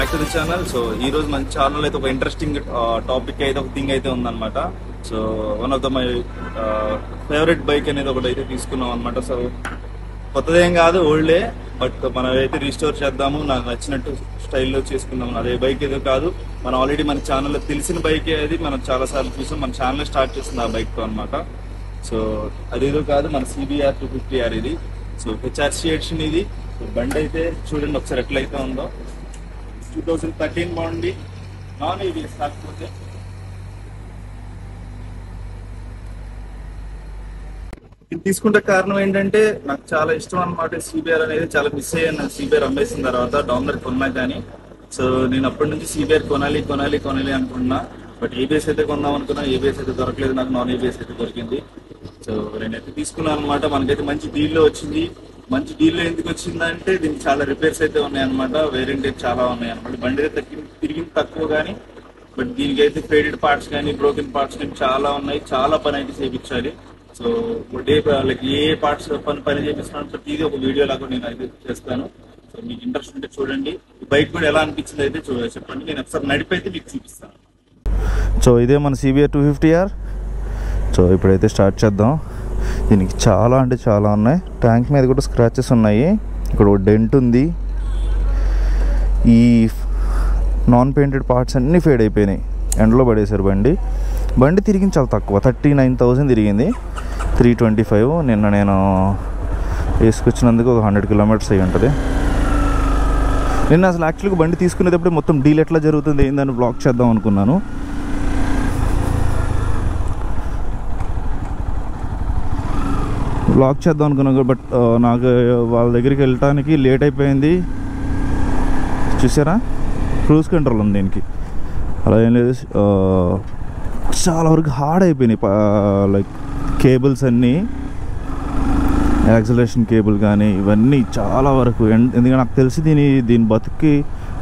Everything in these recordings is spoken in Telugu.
Back to the channel. So ఈ రోజు మన ఛానల్ అయితే ఒక ఇంట్రెస్టింగ్ టాపిక్ అయితే ఒక థింగ్ అయితే ఉందన్నమాట. So one of the my favourite bike అనేది ఒకటి అయితే తీసుకున్నాం అనమాట. సో కొత్తదేం కాదు, ఓల్డే, బట్ మనం అయితే రీస్టోర్ చేద్దాము, నాకు నచ్చినట్టు స్టైల్లో చేసుకుందాము. అదే బైక్ ఏదో కాదు, మనం ఆల్రెడీ మన ఛానల్లో తెలిసిన బైకే, అది మనం చాలా సార్లు చూసాం, మన ఛానల్ స్టార్ట్ చేస్తుంది ఆ బైక్తో అనమాట. సో అదేదో కాదు, మన CBR 250R ఇది. సో HRC ఎడిషన్ ఇది. సో బండి అయితే చూడండి ఒకసారి ఎట్లయితే ఉందో. 2013 బాగుంది, నాన్ ABS కాకపోతే. ఇది తీసుకుంటే కారణం ఏంటంటే నాకు చాలా ఇష్టం అనమాట. CBR అనేది చాలా మిస్ అయ్యాను CBR అమ్మేసిన తర్వాత. డామినర్ కొన్నా కానీ, సో నేను అప్పటి నుంచి CBR కొనాలి కొనాలి కొనాలి అనుకున్నా. బట్ ABS అయితే కొందాం అనుకున్నా, ABS అయితే దొరకలేదు నాకు, నాన్ ABS అయితే దొరికింది. సో నేనైతే తీసుకున్నాను అనమాట. మనకైతే మంచి డీల్లో వచ్చింది. మంచి డీల్లో ఎందుకు వచ్చిందంటే దీనికి చాలా రిపేర్స్ అయితే ఉన్నాయన్నమాట, వేరియంట్ చాలా ఉన్నాయన్నమాట. బండి అయితే తిరిగింది తక్కువ కానీ, బట్ దీనికైతే ఫేడెడ్ పార్ట్స్ కానీ బ్రోకెన్ పార్ట్స్ కానీ చాలా ఉన్నాయి. చాలా పని అయితే చేయించాలి. సో లైక్ ఏ పార్ట్స్ పని చేపిస్తున్నాను ప్రతిదీ ఒక వీడియో లాగా నేను అయితే చేస్తాను. సో మీకు ఇంట్రెస్ట్ ఉంటే చూడండి. ఈ బైక్ కూడా ఎలా అనిపించింది అయితే చెప్పండి, నేను ఒకసారి నడిపైతే మీకు చూపిస్తాను. సో ఇదే మన CBR 250R. సో ఇప్పుడైతే స్టార్ట్ చేద్దాం. దీనికి చాలా అంటే చాలా ఉన్నాయి. ట్యాంక్ మీద కూడా స్క్రాచెస్ ఉన్నాయి. ఇక్కడ ఒక డెంట్ ఉంది. ఈ నాన్ పెయింటెడ్ పార్ట్స్ అన్నీ ఫేడ్ అయిపోయినాయి, ఎండలో పడేశారు. బండి తిరిగింది చాలా తక్కువ, 39,000 తిరిగింది. 325 నిన్న నేను వేసుకొచ్చినందుకు ఒక 100 కిలోమీటర్స్ అయ్యి ఉంటుంది. నిన్న అసలు యాక్చువల్గా బండి తీసుకునేటప్పుడు మొత్తం డీల్ ఎట్లా జరుగుతుంది ఏందని బ్లాగ్ చేద్దాం అనుకున్నాను. బ్లాగ్ చేద్దాం అనుకున్నాను, బట్ నాకు వాళ్ళ దగ్గరికి వెళ్ళటానికి లేట్ అయిపోయింది. చూసారా, క్రూజ్ కంట్రోల్ ఉంది దీనికి, అలా ఏం లేదు. చాలా వరకు హార్డ్ అయిపోయినాయి, లైక్ కేబుల్స్ అన్నీ, యాక్సిలరేషన్ కేబుల్ కానీ ఇవన్నీ చాలా వరకు. ఎందుకంటే నాకు తెలిసి దీని బతుకి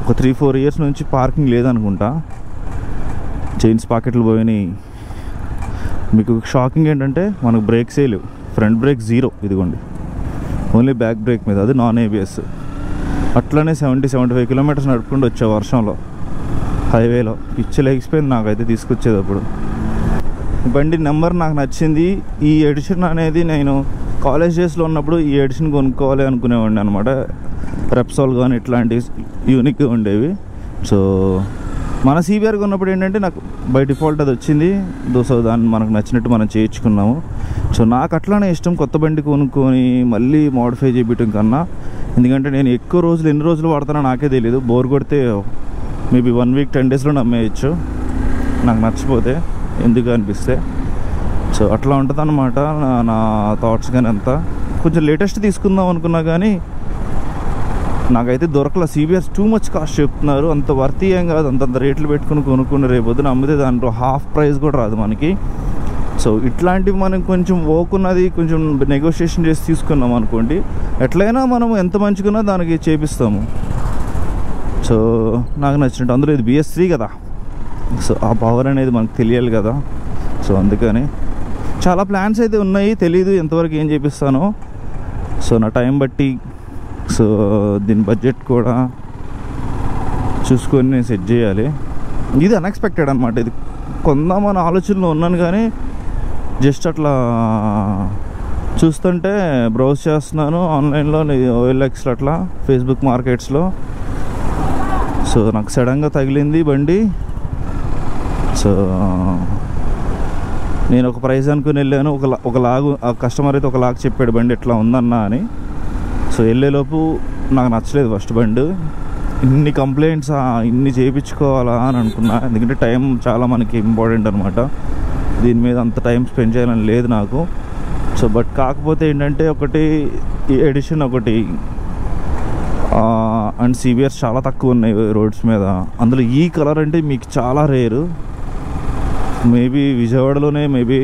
ఒక 3-4 ఇయర్స్ నుంచి పార్కింగ్ లేదనుకుంటా. చైన్స్ పాకెట్లు పోయినాయి. మీకు షాకింగ్ ఏంటంటే మనకు బ్రేక్సే లేవు, ఫ్రంట్ బ్రేక్ 0, ఇదిగోండి, ఓన్లీ బ్యాక్ బ్రేక్ మీద, అది నాన్ ABS. అట్లనే 70-75 కిలోమీటర్స్ నడుపుకుంటూ వచ్చే వర్షంలో హైవేలో. పిచ్చి లేకపోయింది నాకైతే తీసుకొచ్చేటప్పుడు. బండి నెంబర్ నాకు నచ్చింది. ఈ ఎడిషన్ అనేది నేను కాలేజ్ డేస్లో ఉన్నప్పుడు ఈ ఎడిషన్ కొనుక్కోవాలి అనుకునేవాడిని అనమాట. రెప్సాల్ కానీ ఇట్లాంటివి యూనిక్గా ఉండేవి. సో మన CBR కొన్నప్పుడు ఏంటంటే నాకు బై డిఫాల్ట్ అది వచ్చింది. సో దాన్ని మనకు నచ్చినట్టు మనం చేయించుకున్నాము. సో నాకు అట్లానే ఇష్టం కొత్త బండి కొనుక్కొని మళ్ళీ మోడిఫై చేయించడం కన్నా. ఎందుకంటే నేను ఎక్కువ రోజులు ఎన్ని రోజులు వాడతానో నాకే తెలియదు. బోర్ కొడితే మేబీ 1 వీక్ 10 డేస్లో అమ్మేయచ్చు నాకు నచ్చిపోతే, ఎందుకు అనిపిస్తే. సో అట్లా ఉంటుంది అన్నమాట నా థాట్స్. కానీ అంతా కొంచెం లేటెస్ట్ తీసుకుందాం అనుకున్నా కానీ నాకైతే దొరకల. CBR టూ మచ్ కాస్ట్ చెప్తున్నారు, అంత వర్తీ ఏం కాదు. అంతంత రేట్లు పెట్టుకుని కొనుక్కుని రేపొద్దున అమ్మితే దాంట్లో హాఫ్ ప్రైస్ కూడా రాదు మనకి. సో ఇట్లాంటివి మనం కొంచెం ఓకున్నది కొంచెం నెగోషియేషన్ చేసి తీసుకున్నాం అనుకోండి, ఎట్లయినా మనం ఎంత మంచిగున్నా దానికి చేపిస్తాము. సో నాకు నచ్చినట్టు, అందులో ఇది BS3 కదా, సో ఆ పవర్ అనేది మనకు తెలియాలి కదా. సో అందుకని చాలా ప్లాన్స్ అయితే ఉన్నాయి, తెలీదు ఎంతవరకు ఏం చేపిస్తానో. సో నా టైం బట్టి, సో దీని బడ్జెట్ కూడా చూసుకొని నేను సెట్ చేయాలి. ఇది అన్ఎక్స్పెక్టెడ్ అనమాట. ఇది కొందామని ఆలోచనలో ఉన్నాను కానీ జస్ట్ అట్లా చూస్తుంటే బ్రౌజ్ చేస్తున్నాను ఆన్లైన్లో, OLXలో, అట్లా ఫేస్బుక్ మార్కెట్స్లో. సో నాకు సడన్గా తగిలింది బండి. సో నేను ఒక ప్రైస్ అనుకుని వెళ్ళాను. ఒక లాగు ఆ కస్టమర్ అయితే ఒక లాగ్ చెప్పాడు బండి ఎట్లా ఉందన్నా అని. సో వెళ్ళేలోపు నాకు నచ్చలేదు ఫస్ట్ బండి. ఇన్ని కంప్లైంట్స్ ఇన్ని చేయించుకోవాలా అని అనుకున్నా. ఎందుకంటే టైం చాలా మనకి ఇంపార్టెంట్ అనమాట. దీని మీద అంత టైం స్పెండ్ చేయాలని లేదు నాకు. సో బట్ కాకపోతే ఏంటంటే ఒకటి ఈ ఎడిషన్ ఒకటి, అండ్ CBRs చాలా తక్కువ ఉన్నాయి రోడ్స్ మీద. అందులో ఈ కలర్ అంటే మీకు చాలా రేరు. మేబీ విజయవాడలోనే మేబీ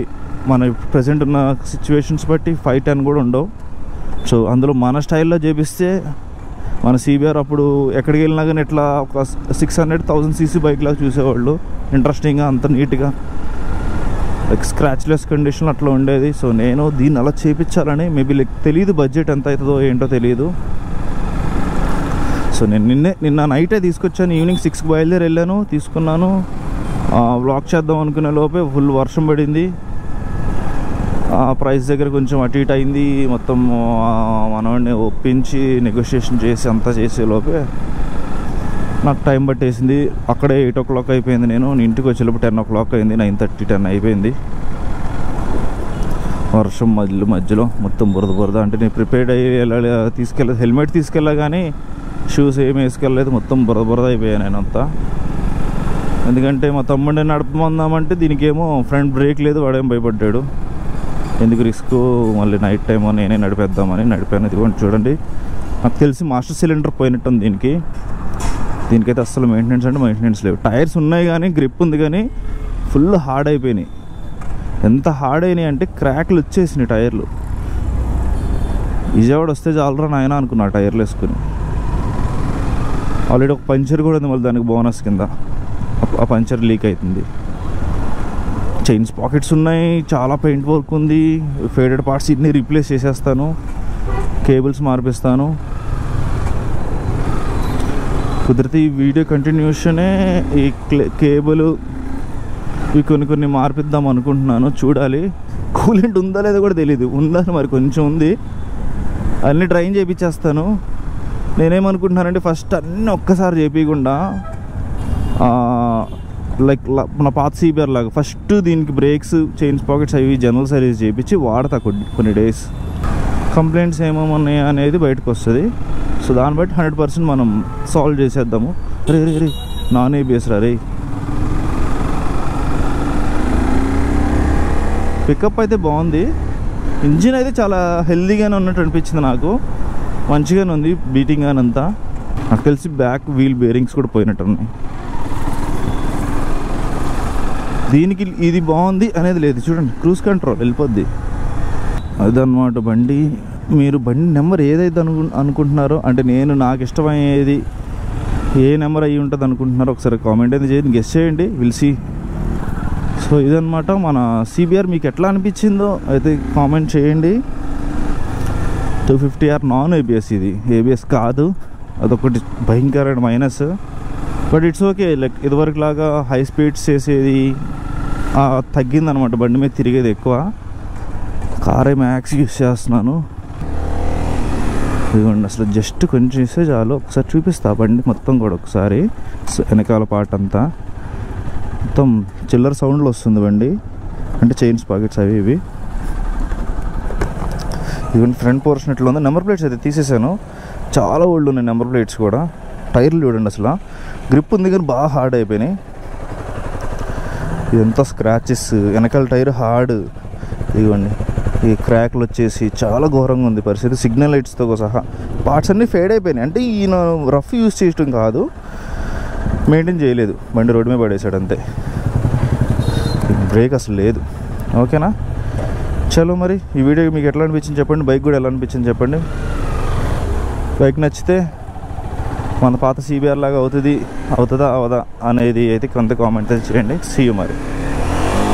మన ప్రజెంట్ ఉన్న సిచ్యువేషన్స్ బట్టి 510 కూడా ఉండవు. సో అందులో మన స్టైల్లో చేపిస్తే మన CBR అప్పుడు ఎక్కడికి వెళ్ళినా కానీ ఇట్లా ఒక 600,000 cc బైక్ లాగా చూసేవాళ్ళు, ఇంట్రెస్టింగ్గా, అంత నీట్గా, లైక్ స్క్రాచ్లెస్ కండిషన్ అట్లా ఉండేది. సో నేను దీన్ని అలా చేయించాలని, మేబీ లైక్ తెలియదు బడ్జెట్ ఎంత అవుతుందో ఏంటో తెలియదు. సో సో నేను నిన్న నైటే తీసుకొచ్చాను. ఈవినింగ్ 6కి బయలుదేరి వెళ్ళాను, తీసుకున్నాను. వ్లాగ్ చేద్దాం అనుకునే లోపే ఫుల్ వర్షం పడింది. ప్రైస్ దగ్గర కొంచెం అటు ఇటు అయింది. మొత్తం మనవాడిని ఒప్పించి నెగోషియేషన్ చేసి అంతా చేసే లోపే నాకు టైం పట్టేసింది. అక్కడే 8 o'clock అయిపోయింది. నేను ఇంటికి వచ్చేటప్పుడు 10 o'clock అయింది. 9:30, 10 అయిపోయింది. వర్షం మధ్యలో మొత్తం బురద. అంటే నేను ప్రిపేర్డ్ అయ్యి వెళ్ళాలి, హెల్మెట్ తీసుకెళ్ళా కానీ షూస్ ఏమి వేసుకెళ్ళలేదు. మొత్తం బురద అయిపోయాను నేను అంతా. ఎందుకంటే మా తమ్ముడిని నడపమందామంటే దీనికేమో ఫ్రంట్ బ్రేక్ లేదు, వాడేం భయపడ్డాడు. ఎందుకు రిస్క్, మళ్ళీ నైట్ టైం నేనే నడిపేద్దామని నడిపాను. ఇదిగోండి చూడండి, నాకు తెలిసి మాస్టర్ సిలిండర్ పోయినట్టుంది దీనికైతే అస్సలు మెయింటెనెన్స్ లేవు. టైర్స్ ఉన్నాయి కానీ గ్రిప్ ఉంది కానీ ఫుల్ హార్డ్ అయిపోయినాయి. ఎంత హార్డ్ అయినాయి అంటే క్రాక్లు వచ్చేసినాయి టైర్లు. విజయవాడ వస్తే చాలరా నాయన అనుకున్నా టైర్లు వేసుకుని. ఆల్రెడీ ఒక పంచర్ కూడా ఉంది మళ్ళీ దానికి బోనస్ కింద. ఆ పంచర్ లీక్ అవుతుంది. చైన్స్ పాకెట్స్ ఉన్నాయి, చాలా పెయింట్ వర్క్ ఉంది. ఫేడెడ్ పార్ట్స్ ఇన్ని రీప్లేస్ చేసేస్తాను, కేబుల్స్ మార్పిస్తాను. కుదిరితే ఈ వీడియో కంటిన్యూషనే ఈ కేబుల్ ఇవి కొన్ని మార్పిద్దాం అనుకుంటున్నాను. చూడాలి, కూలెంట్ ఉందా లేదో కూడా తెలియదు. ఉందని మరి కొంచెం ఉంది. అన్నీ డ్రైన్ చేయించేస్తాను. నేనేమనుకుంటున్నానంటే ఫస్ట్ అన్నీ ఒక్కసారి చేయించకుండా లైక్ మన పాత CBR లాగా ఫస్ట్ దీనికి బ్రేక్స్, చైన్స్ పాకెట్స్ అవి జనరల్ సర్వీస్ చేయించి వాడతా కొన్ని డేస్. కంప్లైంట్స్ ఏమేమి అనేది బయటకు వస్తుంది. సో దాన్ని బట్టి 100% మనం సాల్వ్ చేసేద్దాము. రే నాన్ ABS రే. పికప్ అయితే బాగుంది. ఇంజిన్ అయితే చాలా హెల్దీగానే ఉన్నట్టు అనిపించింది నాకు. మంచిగానే ఉంది బీటింగ్ అని అంతా. నాకు తెలిసి బ్యాక్ వీల్ బేరింగ్స్ కూడా పోయినట్టు ఉన్నాయి. దీనికి ఇది బాగుంది అనేది లేదు. చూడండి, క్రూజ్ కంట్రోల్ వెళ్ళిపోద్ది. అదన్నమాట బండి. మీరు బండి నెంబర్ ఏదైతే అనుకుంటున్నారో, అంటే నాకు ఇష్టమయ్యేది ఏ నెంబర్ అయ్యి ఉంటుంది అనుకుంటున్నారో ఒకసారి కామెంట్ అయితే చేయండి, గెస్ చేయండి. Will see. సో ఇదన్నమాట మన CBR. మీకు ఎట్లా అనిపించిందో అయితే కామెంట్ చేయండి. 250R నాన్ ABS, ఇది ABS కాదు. అదొకటి భయంకరమైన minus. But it's okay. Like ఇదివరకు లాగా హై స్పీడ్స్ చేసేది తగ్గిందనమాట. బండి మీద తిరిగేది ఎక్కువ. కారే మ్యాక్స్ యూస్ చేస్తున్నాను. ఇదిగోండి, అసలు జస్ట్ కొంచెం ఇస్తే చాలు. ఒకసారి చూపిస్తా బండి మొత్తం కూడా ఒకసారి. వెనకాల పార్ట్ అంతా మొత్తం చిల్లర సౌండ్లు వస్తుంది బండి. అంటే చైన్స్ పాకెట్స్ అవి ఇవి. ఈవెన్ ఫ్రంట్ పోర్షన్ ఇట్లా ఉంది. నెంబర్ ప్లేట్స్ అయితే తీసేసాను. చాలా ఓల్డ్ ఉన్నాయి నెంబర్ ప్లేట్స్ కూడా. టైర్లు చూడండి, అసలు గ్రిప్ ఉంది కానీ బాగా హార్డ్ అయిపోయినాయి. ఇదంతా స్క్రాచెస్. వెనకాల టైర్ హార్డ్. ఇదిగోండి, ఈ క్రాక్లు వచ్చేసి చాలా ఘోరంగా ఉంది పరిస్థితి. సిగ్నల్ లైట్స్తో సహా పార్ట్స్ అన్నీ ఫేడ్ అయిపోయినాయి. అంటే ఈయన రఫ్ యూజ్ చేయడం కాదు, మెయింటైన్ చేయలేదు. బండి రోడ్డు మీద పడేసాడు అంతే. బ్రేక్ అసలు లేదు. ఓకేనా, చలో మరి ఈ వీడియో మీకు ఎట్లా అనిపించింది చెప్పండి. బైక్ కూడా ఎలా అనిపించింది చెప్పండి. బైక్ నచ్చితే మన పాత CBR లాగా అవుతుందా అవదా అనేది అయితే కొంత కామెంట్ చేయండి. సీ యూ మరి.